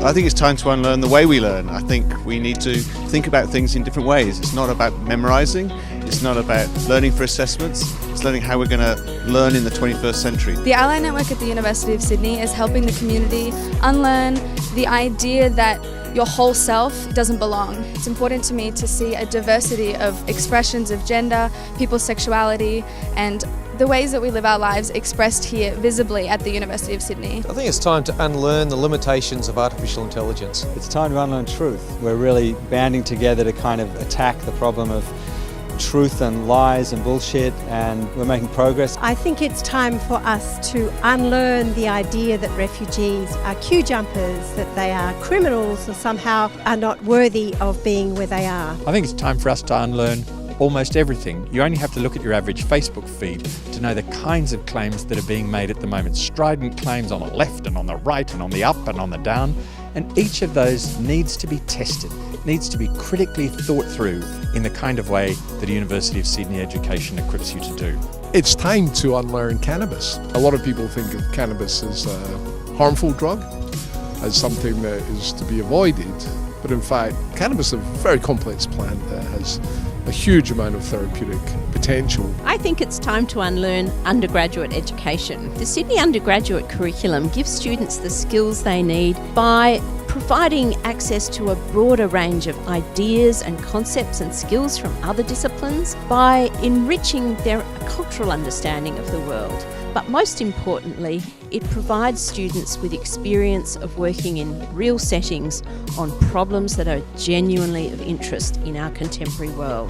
I think it's time to unlearn the way we learn. I think we need to think about things in different ways. It's not about memorizing, it's not about learning for assessments, it's learning how we're going to learn in the 21st century. The Ally Network at the University of Sydney is helping the community unlearn the idea that your whole self doesn't belong. It's important to me to see a diversity of expressions of gender, people's sexuality, and the ways that we live our lives expressed here visibly at the University of Sydney. I think it's time to unlearn the limitations of artificial intelligence. It's time to unlearn truth. We're really banding together to kind of attack the problem of truth and lies and bullshit, and we're making progress. I think it's time for us to unlearn the idea that refugees are queue jumpers, that they are criminals or somehow are not worthy of being where they are. I think it's time for us to unlearn almost everything. You only have to look at your average Facebook feed to know the kinds of claims that are being made at the moment. Strident claims on the left and on the right and on the up and on the down. And each of those needs to be tested, needs to be critically thought through in the kind of way that a University of Sydney education equips you to do. It's time to unlearn cannabis. A lot of people think of cannabis as a harmful drug, as something that is to be avoided. But in fact, cannabis is a very complex plant that has a huge amount of therapeutic potential. I think it's time to unlearn undergraduate education. The Sydney undergraduate curriculum gives students the skills they need by providing access to a broader range of ideas and concepts and skills from other disciplines, by enriching their cultural understanding of the world. But most importantly, it provides students with experience of working in real settings on problems that are genuinely of interest in our contemporary world.